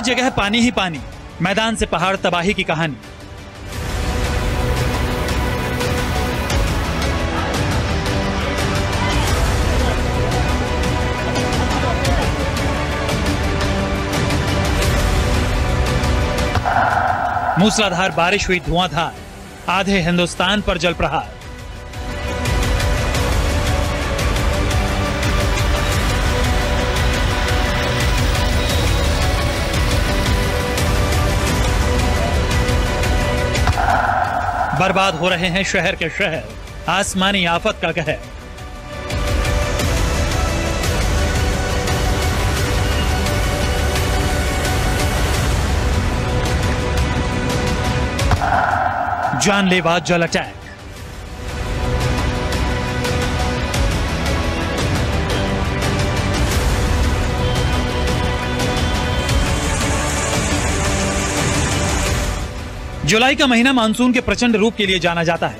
जगह पानी ही पानी, मैदान से पहाड़ तबाही की कहानी। मूसलाधार बारिश हुई धुआंधार, आधे हिंदुस्तान पर जल प्रहार। बर्बाद हो रहे हैं शहर के शहर, आसमानी आफत का कहर। जानलेवा जल अटैक। जुलाई का महीना मानसून के प्रचंड रूप के लिए जाना जाता है।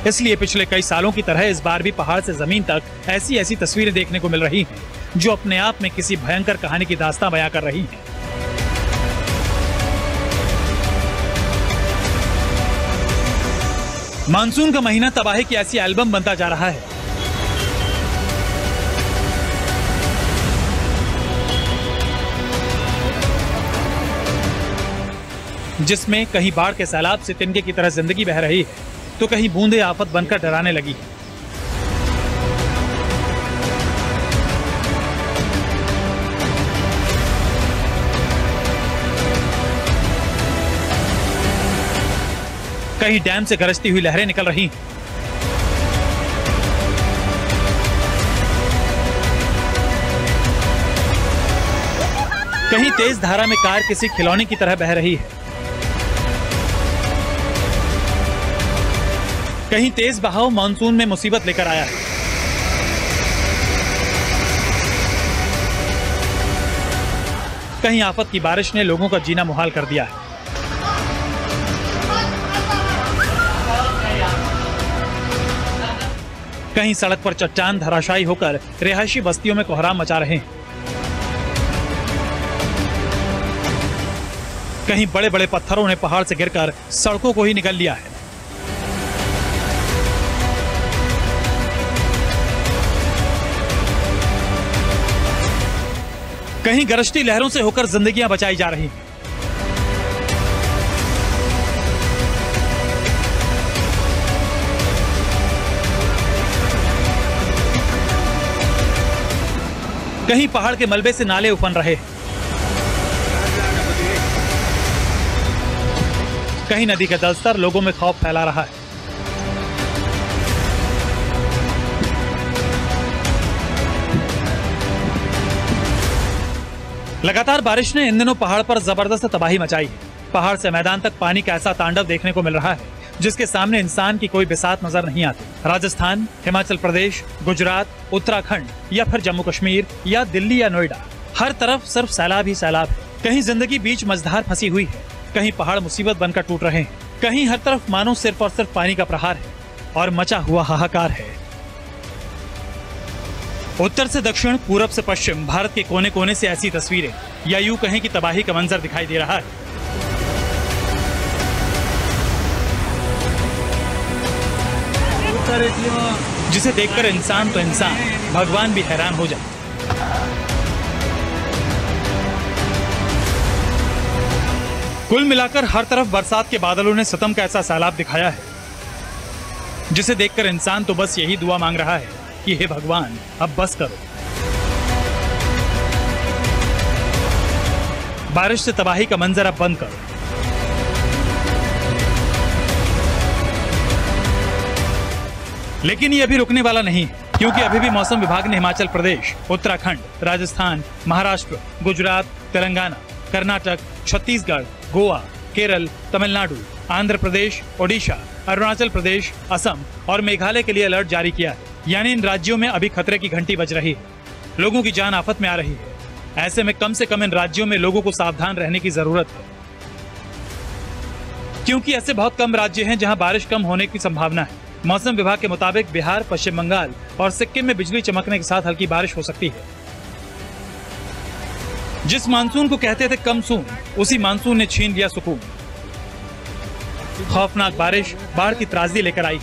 इसलिए पिछले कई सालों की तरह इस बार भी पहाड़ से जमीन तक ऐसी ऐसी तस्वीरें देखने को मिल रही हैं जो अपने आप में किसी भयंकर कहानी की दास्तां बयां कर रही हैं। मानसून का महीना तबाही की ऐसी एल्बम बनता जा रहा है जिसमें कहीं बाढ़ के सैलाब से तिनके की तरह जिंदगी बह रही है तो कहीं बूंदे आफत बनकर डराने लगी है। कहीं डैम से गरजती हुई लहरें निकल रही हैं। कहीं तेज धारा में कार किसी खिलौने की तरह बह रही है। कहीं तेज बहाव मानसून में मुसीबत लेकर आया है। कहीं आफत की बारिश ने लोगों का जीना मुहाल कर दिया है। कहीं सड़क पर चट्टान धराशायी होकर रिहायशी बस्तियों में कोहराम मचा रहे हैं। कहीं बड़े बड़े पत्थरों ने पहाड़ से गिरकर सड़कों को ही निगल लिया है। कहीं गरजती लहरों से होकर जिंदगियां बचाई जा रही हैं। कहीं पहाड़ के मलबे से नाले उफन रहे हैं। कहीं नदी का जलस्तर लोगों में खौफ फैला रहा है। लगातार बारिश ने इन दिनों पहाड़ पर जबरदस्त तबाही मचाई है। पहाड़ से मैदान तक पानी का ऐसा तांडव देखने को मिल रहा है जिसके सामने इंसान की कोई बिसात नजर नहीं आती। राजस्थान, हिमाचल प्रदेश, गुजरात, उत्तराखंड या फिर जम्मू कश्मीर या दिल्ली या नोएडा, हर तरफ सिर्फ सैलाब ही सैलाब है। कहीं जिंदगी बीच मझधार फंसी हुई है, कहीं पहाड़ मुसीबत बनकर टूट रहे हैं, कहीं हर तरफ मानो सिर्फ और सिर्फ पानी का प्रहार है और मचा हुआ हाहाकार है। उत्तर से दक्षिण, पूरब से पश्चिम, भारत के कोने कोने से ऐसी तस्वीरें या यूं कहें कि तबाही का मंजर दिखाई दे रहा है। जिसे देखकर इंसान तो इंसान, भगवान भी हैरान हो जाए। कुल मिलाकर हर तरफ बरसात के बादलों ने सितम का ऐसा सैलाब दिखाया है जिसे देखकर इंसान तो बस यही दुआ मांग रहा है कि हे भगवान अब बस करो। बारिश से तबाही का मंजर अब बंद करो। लेकिन ये अभी रुकने वाला नहीं है, क्योंकि अभी भी मौसम विभाग ने हिमाचल प्रदेश, उत्तराखंड, राजस्थान, महाराष्ट्र, गुजरात, तेलंगाना, कर्नाटक, छत्तीसगढ़, गोवा, केरल, तमिलनाडु, आंध्र प्रदेश, ओडिशा, अरुणाचल प्रदेश, असम और मेघालय के लिए अलर्ट जारी किया है। यानी इन राज्यों में अभी खतरे की घंटी बज रही है, लोगों की जान आफत में आ रही है। ऐसे में कम से कम इन राज्यों में लोगों को सावधान रहने की जरूरत है, क्योंकि ऐसे बहुत कम राज्य हैं जहां बारिश कम होने की संभावना है। मौसम विभाग के मुताबिक बिहार, पश्चिम बंगाल और सिक्किम में बिजली चमकने के साथ हल्की बारिश हो सकती है। जिस मानसून को कहते थे कम सून, उसी मानसून ने छीन लिया सुकून। खौफनाक बारिश बाढ़ की त्रासदी लेकर आई।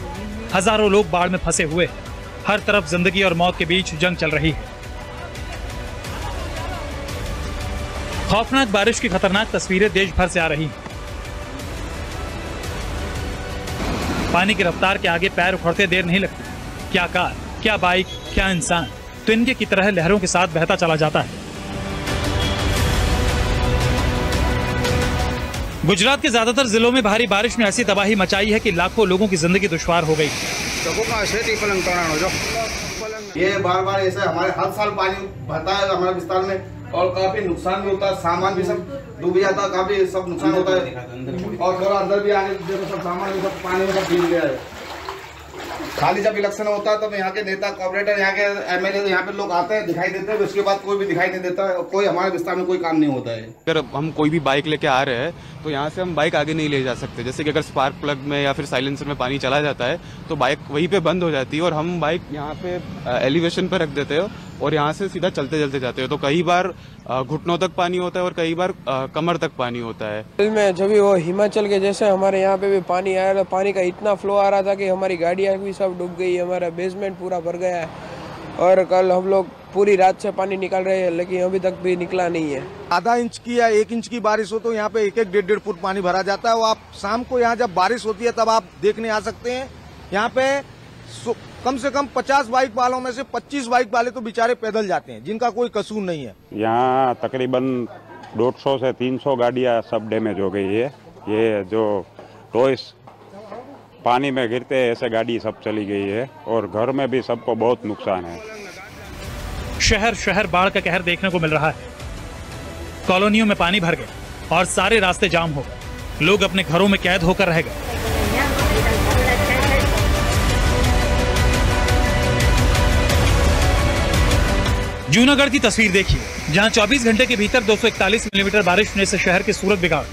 हजारों लोग बाढ़ में फंसे हुए। हर तरफ जिंदगी और मौत के बीच जंग चल रही है। खौफनाक बारिश की खतरनाक तस्वीरें देश भर से आ रही हैं। पानी की रफ्तार के आगे पैर उखड़ते देर नहीं लगती। क्या कार, क्या बाइक, क्या इंसान तो इनके की तरह लहरों के साथ बहता चला जाता है। गुजरात के ज्यादातर जिलों में भारी बारिश ने ऐसी तबाही मचाई है कि लाखों लोगों की जिंदगी दुश्वार हो गई। ये बार बार ऐसे हमारे हर साल पानी भरता है हमारे विस्तार में और काफी नुकसान भी होता है। सामान भी सब डूब जाता है, काफी सब नुकसान होता है और थोड़ा अंदर भी आने सब सामान भी सब पानी में सब डूब गया है। खाली जब इलेक्शन होता है तब यहाँ के नेता, कॉर्पोरेटर, यहाँ के एमएलए, यहाँ पे लोग आते हैं, दिखाई देते हैं, उसके बाद कोई भी दिखाई नहीं देता है। कोई हमारे विस्तार में कोई काम नहीं होता है। अगर हम कोई भी बाइक लेके आ रहे हैं तो यहाँ से हम बाइक आगे नहीं ले जा सकते। जैसे कि अगर स्पार्क प्लग में या फिर साइलेंसर में पानी चला जाता है तो बाइक वहीं पे बंद हो जाती है और हम बाइक यहाँ पे एलिवेशन पर रख देते हो और यहाँ से सीधा चलते चलते जाते हो। तो कई बार घुटनों तक पानी होता है और कई बार कमर तक पानी होता है। में जब भी वो हिमाचल के जैसे हमारे यहाँ पे भी पानी आया था, पानी का इतना फ्लो आ रहा था कि हमारी गाड़ियाँ भी सब डूब गई, हमारा बेसमेंट पूरा भर गया है। और कल हम लोग पूरी रात से पानी निकाल रहे हैं लेकिन अभी तक भी निकला नहीं है। आधा इंच की या 1 इंच की बारिश हो तो यहाँ पे 1-1, 1.5 फुट पानी भरा जाता है। वो आप शाम को यहाँ जब बारिश होती है तब आप देखने आ सकते हैं। यहाँ पे कम से कम 50 बाइक वालों में से 25 बाइक वाले तो बेचारे पैदल जाते हैं, जिनका कोई कसूर नहीं है। यहाँ तकरीबन 150 से 300 गाड़ियाँ सब डैमेज हो गई है। ये जो टॉयस पानी में गिरते हैं ऐसे गाड़ी सब चली गई है और घर में भी सबको बहुत नुकसान है। शहर शहर बाढ़ का कहर देखने को मिल रहा है। कॉलोनियों में पानी भर गए और सारे रास्ते जाम हो गए। लोग अपने घरों में कैद होकर रह गए। जूनागढ़ की तस्वीर देखिए, जहां 24 घंटे के भीतर 241 मिलीमीटर बारिश होने से शहर की सूरत बिगाड़।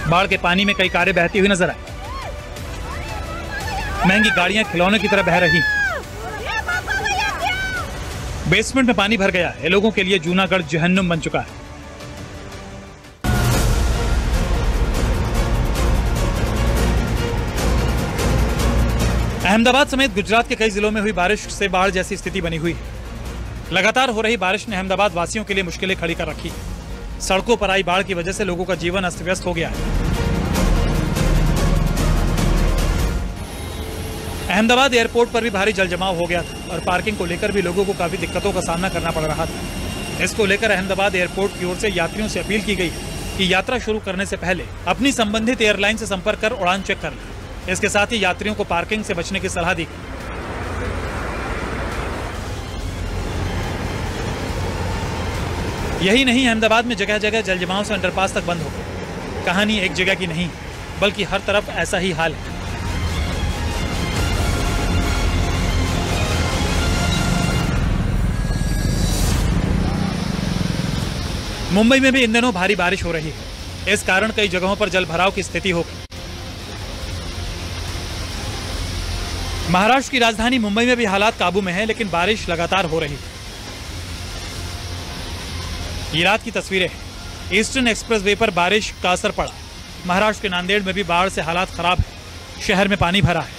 बाढ़ के पानी में कई कारें बहती हुई नजर आई। महंगी गाड़ियां खिलौने की तरह बह रही। बेसमेंट में पानी भर गया है। लोगों के लिए जूनागढ़ जहन्नुम बन चुका है। अहमदाबाद समेत गुजरात के कई जिलों में हुई बारिश से बाढ़ जैसी स्थिति बनी हुई है। लगातार हो रही बारिश ने अहमदाबाद वासियों के लिए मुश्किलें खड़ी कर रखी। सड़कों पर आई बाढ़ की वजह से लोगों का जीवन अस्त व्यस्त हो गया है। अहमदाबाद एयरपोर्ट पर भी भारी जलजमाव हो गया था और पार्किंग को लेकर भी लोगों को काफी दिक्कतों का सामना करना पड़ रहा था। इसको लेकर अहमदाबाद एयरपोर्ट की ओर से यात्रियों से अपील की गई है कि यात्रा शुरू करने से पहले अपनी संबंधित एयरलाइन से संपर्क कर उड़ान चेक कर लें। इसके साथ ही यात्रियों को पार्किंग से बचने की सलाह दी गई। यही नहीं, अहमदाबाद में जगह जगह जलजमाव से अंडरपास तक बंद हो गए। कहानी एक जगह की नहीं बल्कि हर तरफ ऐसा ही हाल है। मुंबई में भी इन दिनों भारी बारिश हो रही है। इस कारण कई जगहों पर जल भराव की स्थिति हो गई। महाराष्ट्र की राजधानी मुंबई में भी हालात काबू में है, लेकिन बारिश लगातार हो रही है। ये रात की तस्वीरें हैं। ईस्टर्न एक्सप्रेस वे पर बारिश का असर पड़ा। महाराष्ट्र के नांदेड़ में भी बाढ़ से हालात खराब है। शहर में पानी भरा है।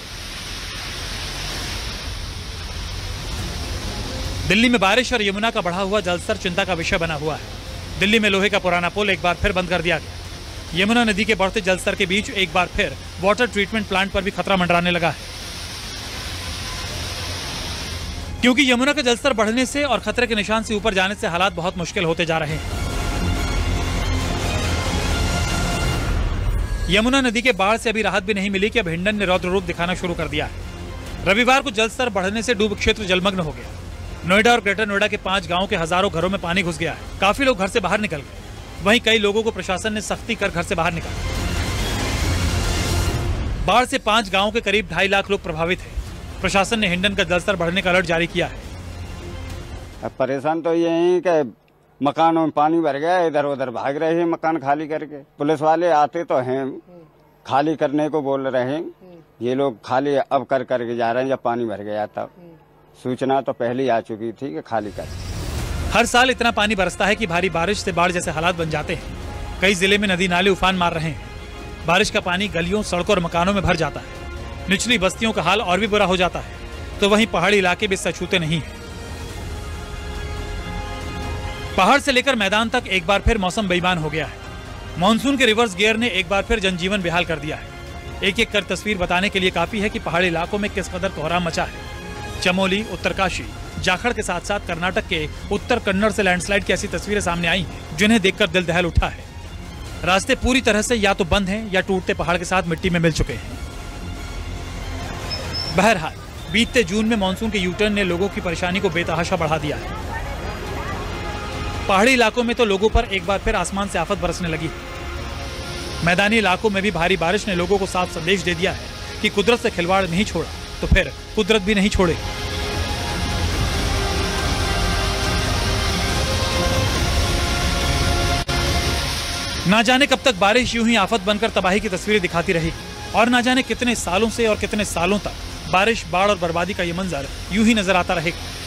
दिल्ली में बारिश और यमुना का बढ़ा हुआ जलस्तर चिंता का विषय बना हुआ है। दिल्ली में लोहे का पुराना पुल एक बार फिर बंद कर दिया गया। यमुना नदी के बढ़ते जलस्तर के बीच एक बार फिर वाटर ट्रीटमेंट प्लांट पर भी खतरा मंडराने लगा है, क्योंकि यमुना का जलस्तर बढ़ने से और खतरे के निशान से ऊपर जाने से हालात बहुत मुश्किल होते जा रहे हैं। यमुना नदी के बाढ़ से अभी राहत भी नहीं मिली कि अब हिंडन ने रौद्र रूप दिखाना शुरू कर दिया है। रविवार को जलस्तर बढ़ने से डूब क्षेत्र जलमग्न हो गया। नोएडा और ग्रेटर नोएडा के 5 गांवों के हजारों घरों में पानी घुस गया है। काफी लोग घर से बाहर निकल गए। वहीं कई लोगों को प्रशासन ने सख्ती कर घर से बाहर निकाला। बाढ़ से 5 गांवों के करीब 2.5 लाख लोग प्रभावित हैं। प्रशासन ने हिंडन का जलस्तर बढ़ने का अलर्ट जारी किया है। अब परेशान तो ये है कि मकानों में पानी भर गया, इधर उधर भाग रहे हैं मकान खाली करके। पुलिस वाले आते तो हैं, खाली करने को बोल रहे हैं, ये लोग खाली अब कर करके जा रहे हैं, जब पानी भर गया तब। सूचना तो पहले ही आ चुकी थी कि खाली कर। हर साल इतना पानी बरसता है कि भारी बारिश से बाढ़ जैसे हालात बन जाते हैं। कई जिले में नदी नाले उफान मार रहे हैं। बारिश का पानी गलियों, सड़कों और मकानों में भर जाता है। निचली बस्तियों का हाल और भी बुरा हो जाता है, तो वहीं पहाड़ी इलाके भी इससे छूते नहीं हैं। पहाड़ से लेकर मैदान तक एक बार फिर मौसम बेईमान हो गया है। मानसून के रिवर्स गियर ने एक बार फिर जनजीवन बेहाल कर दिया है। एक एक कर तस्वीर बताने के लिए काफी है कि पहाड़ी इलाकों में किस कदर कोहराम मचा है। चमोली, उत्तरकाशी, जाखड़ के साथ साथ कर्नाटक के उत्तर कन्नड़ से लैंडस्लाइड की ऐसी तस्वीरें सामने आई हैं, जिन्हें देखकर दिल दहल उठा है। रास्ते पूरी तरह से या तो बंद हैं या टूटते पहाड़ के साथ मिट्टी में मिल चुके हैं। बहरहाल, बीते जून में मानसून के यूटर्न ने लोगों की परेशानी को बेतहाशा बढ़ा दिया है। पहाड़ी इलाकों में तो लोगों पर एक बार फिर आसमान से आफत बरसने लगी है। मैदानी इलाकों में भी भारी बारिश ने लोगों को साफ संदेश दे दिया है कि कुदरत से खिलवाड़ नहीं छोड़ा तो फिर कुदरत भी नहीं छोड़े। ना जाने कब तक बारिश यूं ही आफत बनकर तबाही की तस्वीरें दिखाती रहेगी, और ना जाने कितने सालों से और कितने सालों तक बारिश, बाढ़ और बर्बादी का ये मंजर यूं ही नजर आता रहेगा।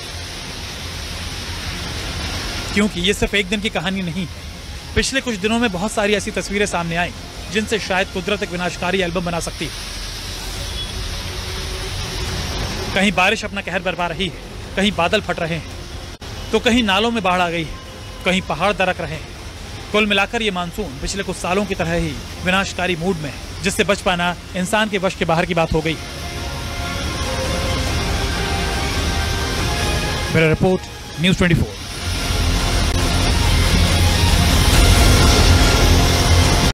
क्योंकि ये सिर्फ एक दिन की कहानी नहीं है। पिछले कुछ दिनों में बहुत सारी ऐसी तस्वीरें सामने आई जिनसे शायद कुदरत एक विनाशकारी एल्बम बना सकती है। कहीं बारिश अपना कहर बरपा रही है, कहीं बादल फट रहे हैं, तो कहीं नालों में बाढ़ आ गई है, कहीं पहाड़ दरक रहे हैं। कुल मिलाकर ये मानसून पिछले कुछ सालों की तरह ही विनाशकारी मूड में है, जिससे बच पाना इंसान के वश के बाहर की बात हो गई। Bureau report, news 24।